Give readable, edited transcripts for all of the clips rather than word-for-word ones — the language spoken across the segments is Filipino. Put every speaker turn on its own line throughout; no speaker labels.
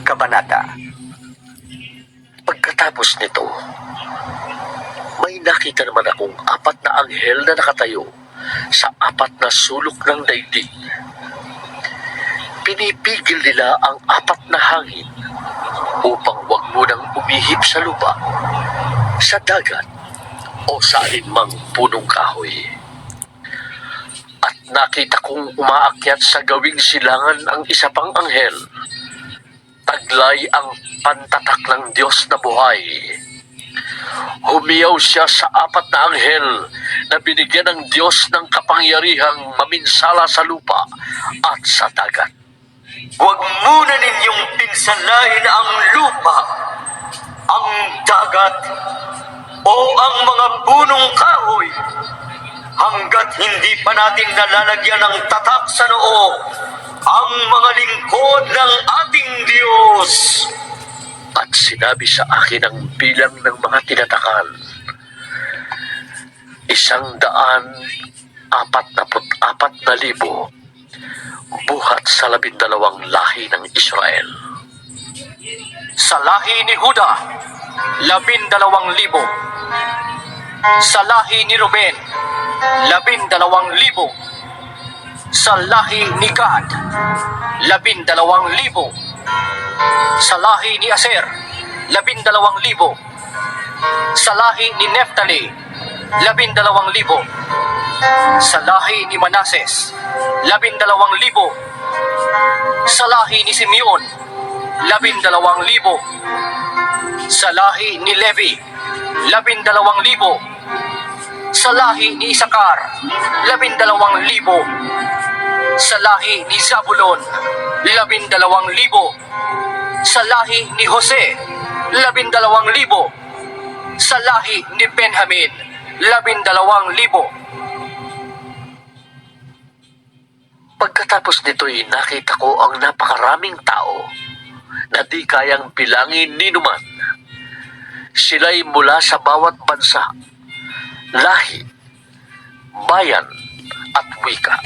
Kabanata. Pagkatapos nito, may nakita naman akong 4 na anghel na nakatayo sa 4 na sulok ng daigdig. Pinipigil nila ang 4 na hangin upang wag munang umihip sa lupa, sa dagat, o sa alinmang punong kahoy. At nakita kong umaakyat sa gawing silangan ang isa pang anghel. Taglay ang pantatak ng Diyos na buhay. Humiyaw siya sa 4 na anghel na binigyan ng Diyos ng kapangyarihang maminsala sa lupa at sa dagat. Huwag muna ninyong pinsalain ang lupa, ang dagat, o ang mga punong kahoy hanggat hindi pa natin nalalagyan ng tatak sa noo ang mga lingkod ng ating Diyos. At sinabi sa akin ang bilang ng mga tinatakan, 144,000 buhat sa 12 lahi ng Israel.
Sa lahi ni Huda, 12,000. Sa lahi ni Ruben, 12,000. Sa lahi ni Gad, 12,000. Sa lahi ni Aser, 12,000. Sa lahi ni Neftali, 12,000. Sa lahi ni Manases, 12,000. Sa lahi ni Simeon, 12,000. Sa lahi ni Levi, 12,000. Sa lahi ni Isakar, 12,000. Sa lahi ni Zabulon, 12,000. Sa lahi ni Jose, 12,000. Sa lahi ni Benjamin, 12,000.
Pagkatapos nito'y nakita ko ang napakaraming tao na di kayang bilangin ni numan. Sila'y mula sa bawat bansa, lahi, bayan at wika.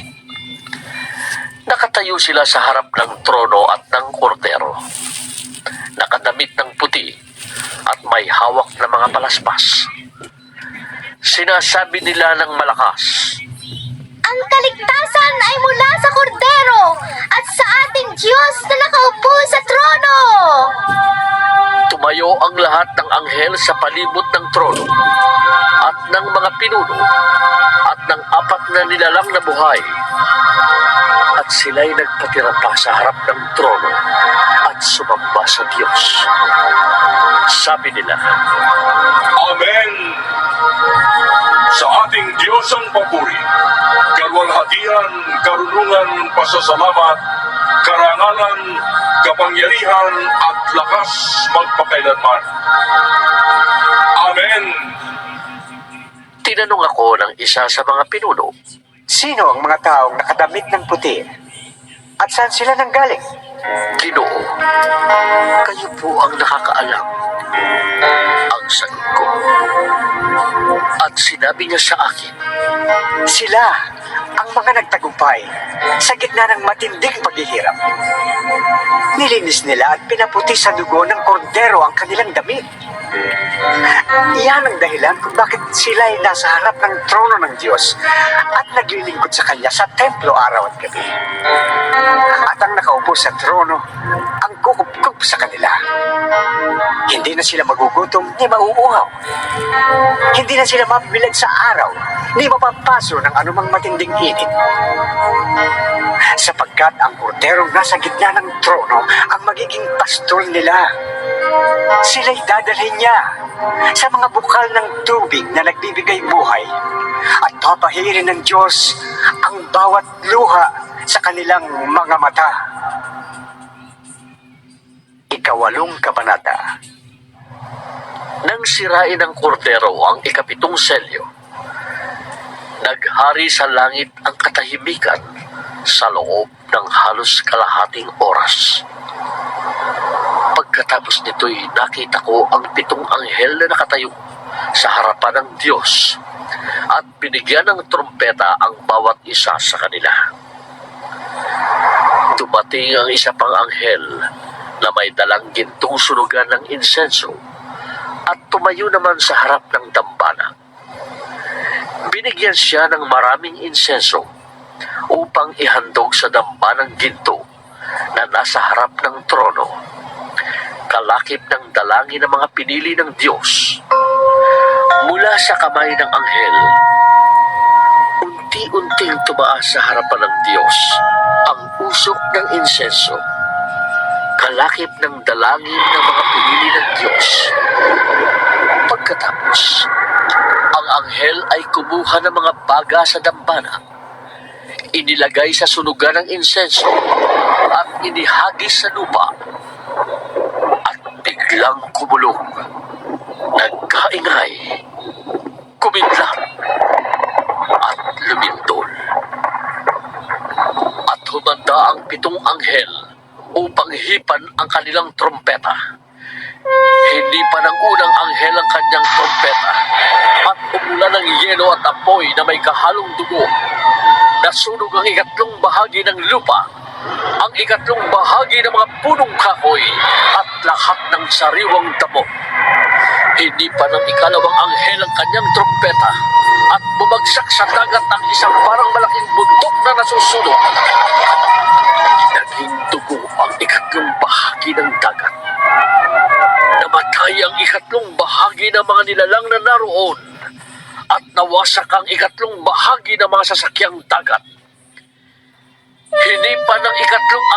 Nakatayo sila sa harap ng trono at ng kordero. Nakadamit ng puti at may hawak na mga palaspas. Sinasabi nila ng malakas,
"Ang kaligtasan ay mula sa kordero at sa ating Diyos na nakaupo sa trono."
Tumayo ang lahat ng anghel sa palibot ng trono at ng mga pinuno at ng 4 na nilalang na buhay. At sila'y nagpatira pa sa harap ng trono at sumamba sa Diyos. Sabi nila,
Amen! Sa ating Diyos ang papuri, kalwalhatian, karunungan, pasasalamat, karangalan, kapangyarihan at lakas magpakailanman. Amen!
tinanong ako ng isa sa mga pinuno,
Sino ang mga taong nakadamit ng puti? At saan sila nanggaling?
Ginoo, kayo po ang nakakaalam. Ang sagot ko. At sinabi niya sa akin,
Sila ang mga nagtagumpay sa gitna ng matinding paghihirap. Nilinis nila at pinaputi sa dugo ng kordero ang kanilang damit. Iyan ang dahilan kung bakit sila ay nasa harap ng trono ng Diyos at naglilingkod sa Kanya sa templo araw at gabi. At ang nakaupo sa trono ang kukup-kup sa kanila. Hindi na sila magugutom ni mauuhaw. Hindi na sila mabibilag sa araw ni mapapaso ng anumang matinding init. Sapagkat ang korderong nasa gitna ng trono ang magiging pastol nila. Sila'y dadalhin niya sa mga bukal ng tubig na nagbibigay buhay at papahirin ng Diyos ang bawat luha sa kanilang mga mata.
8 Kabanata. Nang sirain ng kordero ang 7 selyo, naghari sa langit ang katahimikan sa loob ng halos kalahating oras. Pagkatapos nito'y nakita ko ang 7 anghel na nakatayo sa harapan ng Diyos at binigyan ng trumpeta ang bawat isa sa kanila. Dumating ang isa pang anghel na may dalang gintong sunugan ng insenso at tumayo naman sa harap ng dambana. Binigyan siya ng maraming insenso upang ihandog sa dambanang ginto na nasa harap ng trono, kalakip ng dalangin ng mga pinili ng Diyos. Mula sa kamay ng anghel, unti-unting tumaas sa harapan ng Diyos ang usok ng insenso, kalakip ng dalangin ng mga pinili ng Diyos. Pagkatapos, ang anghel ay kumuha ng mga baga sa dambana, inilagay sa sunugan ng insenso at inihagis sa lupa, at biglang kumulong, nagkaingay, kumidlat at lumindol. At humanda ang 7 anghel upang hipan ang kanilang trompeta. Hindi pa ng unang anghel ang kanyang trompeta at umulan ng yelo at apoy na may kahalong dugo. Nasunog ang 3 bahagi ng lupa, ang 3 bahagi ng mga punong kahoy at lahat ng sariwang damo. Hindi pa ng 2nd anghel ang kanyang trompeta at bumagsak sa dagat ang isang parang malaking bundok na nasusunog. Naging dugo ang 3 bahagi ng dagat. Namatay ang 3 bahagi ng mga nilalang na naroon at nawasak ang 3 bahagi ng mga sasakyang dagat. Hinipa ng 3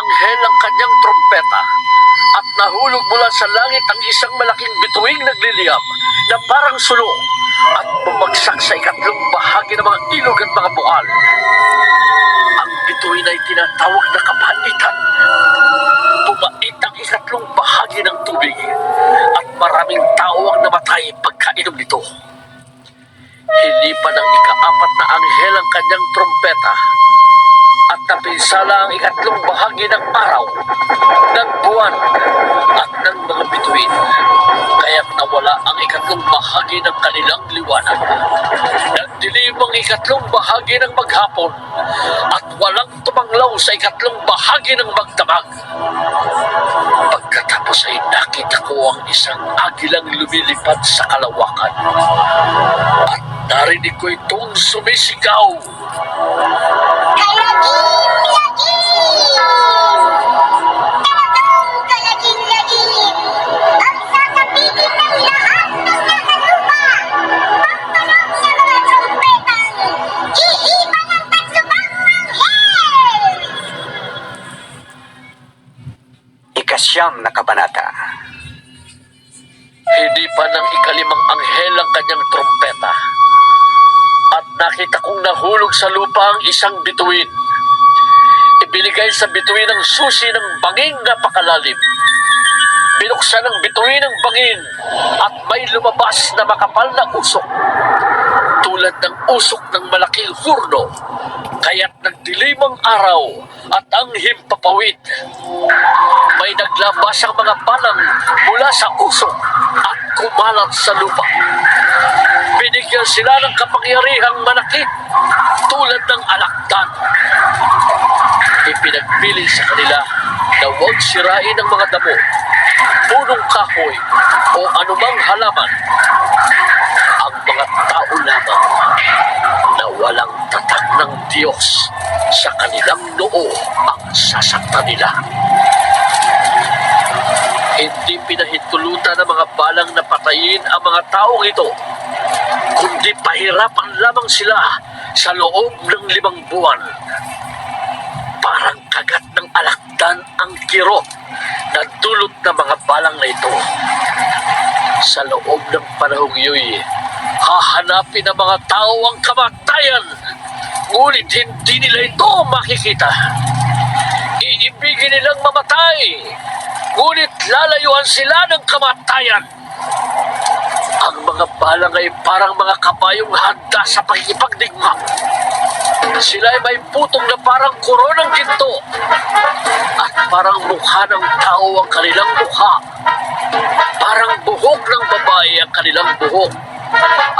anghel ang kanyang trompeta at nahulog mula sa langit ang isang malaking bituing nagliliyab na parang sulo at bumagsak sa 3 bahagi ng mga ilog at mga bual. Ang bituin ay tinatawag na kapanitan. Bumait ang 3 bahagi ng tubig at maraming tao ang namatay pagkainom nito. Hinipa ng 4 na anghel ang kanyang trompeta at napinsala ang 3 bahagi ng araw, ng buwan at ng mga bituin. Kaya't nawala ang 3 bahagi ng kanilang liwanag. Nagdilim ang 3 bahagi ng maghapon at walang tumanglaw sa 3 bahagi ng magdamag. Pagkatapos ay nakita ko ang isang agilang lumilipad sa kalawakan. At narinig ko itong sumisigaw.
Kalagin-lagin! Ang sasabihin ng lahat ng nasa lupa! Pagtunog sa mga trompetang iipan ng 3 anghel!
9 na kabanata.
Hindi pa ng 5 anghel ang kanyang trompeta at nakita kong nahulog sa lupa ang isang bituin. Ibinigay sa bituin ang susi ng banging napakalalim. Binuksan ng bituin ng bangin at may lumabas na makapal na usok, tulad ng usok ng malaking hurno, kaya't nagdilim ang araw at ang himpapawid. May naglabas ang mga balang mula sa usok at kumalat sa lupa. Binigyan sila ng kapangyarihang manakit tulad ng alakdan. Ipinagpili sa kanila na huwag sirain ang mga damo, punong kahoy o anumang halaman. Ang mga tao lamang na walang tatak ng Diyos sa kanilang noo ang sasaktan nila. Hindi pinahintulutan ng mga balang na patayin ang mga taong ito, kundi pahirapan lamang sila sa loob ng 5 buwan. Parang kagat ng alakdan ang kirot na dulot ng mga balang na ito. Sa loob ng panahong iyo'y hahanapin ng mga tao ang kamatayan, ngunit hindi nila ito makikita. Iibigin nilang mamatay, ngunit lalayuan sila ng kamatayan. Ang mga balang ay parang mga kabayong handa sa pakikipagdigma. Sila ay may putong na parang koronang ginto at parang mukha ng tao ang kanilang mukha. Parang buhok ng babae ang kanilang buhok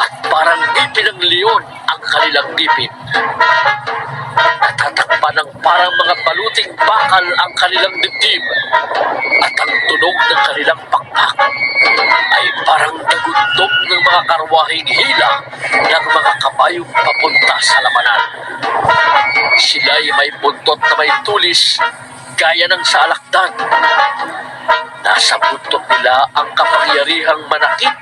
at parang ngipin ng leon ang kanilang ngipin. Natatakpan ng parang mga baluting bakal ang kanilang dibdib at ang tunog ng kanilang pakpak ay parang nagundong ng mga karwaheng hila ng mga kabayong papunta sa labanan. Sila'y may buntot na may tulis gaya ng sa alakdan. Nasa buntot nila ang kapangyarihang manakit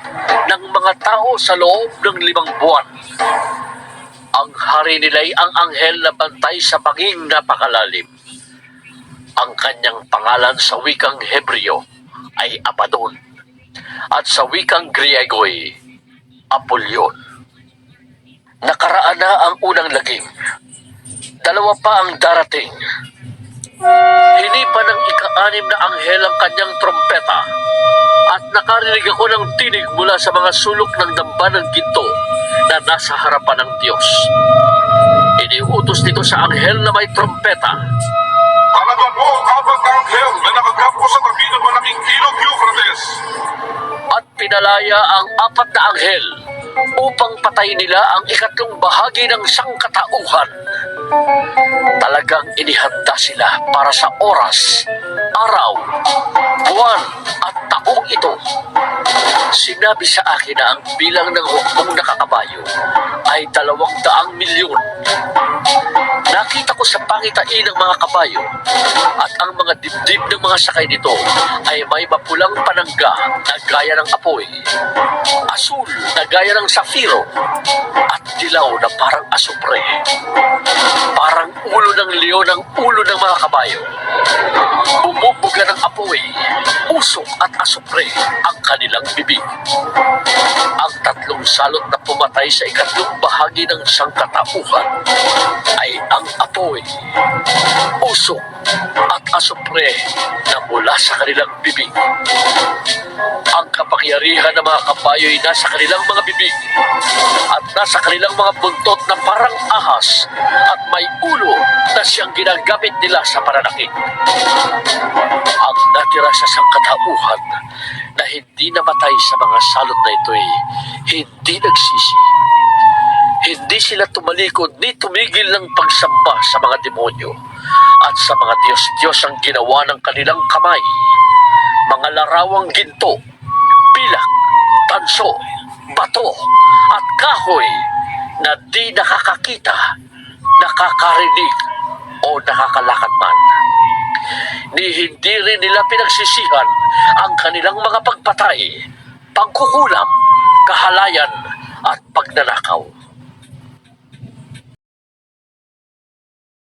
ng mga tao sa loob ng 5 buwan. Ang hari nila'y ang anghel na bantay sa banging napakalalim. Ang kanyang pangalan sa wikang Hebreo ay Abaddon at sa wikang Griego'y Apollyon. Nakaraan na ang unang lagim. 2 pa ang darating. Hinipa ng ika-6 na anghel ang kanyang trompeta at nakarinig ako ng tinig mula sa mga sulok ng damba ng ginto na nasa harapan ng Diyos. Iniutos nito sa anghel na may trompeta.
Talagang po ang 4 na anghel na nakagapo sa tabi ng malaking ilog Euphrates.
At pinalaya ang 4 na anghel upang patayin nila ang 3 bahagi ng sangkatauhan. Talagang inihanda sila para sa oras, araw, buwan at taong ito. Sinabi sa akin na ang bilang ng hukbong nakakabayo ay 200 milyon. Nakita ko sa pangitain ng mga kabayo at ang mga dibdib ng mga sakay nito ay may mapulang panangga na gaya ng apoy, asul na gaya ng safiro at dilaw na parang asupre. Parang ulo ng leon ang ulo ng mga kabayo. Bumubuga ng apoy, usok at asupre ang kanilang bibig. Ang 3 salot na pumatay sa 2 bahagi ng sangkatauhan ay ang apoy, usok at asupre na mula sa kanilang bibig. Ang kapangyarihan ng mga kabayo ay nasa kanilang mga bibig at nasa kanilang mga buntot na parang ahas at may ulo na siyang ginagamit nila sa pananakit. Ang natira sa sangkatauhan na hindi namatay sa mga salot na ito'y hindi nagsisi. Hindi sila tumalikod ni tumigil ng pagsamba sa mga demonyo at sa mga Diyos-Diyos ang ginawa ng kanilang kamay. Mga larawang ginto, pilak, tanso, bato at kahoy na di nakakakita, nakakarinig o nakakalakad man. Ni hindi rin nila pinagsisihan ang kanilang mga pagpatay, pagkukulam, kahalayan at pagnanakaw.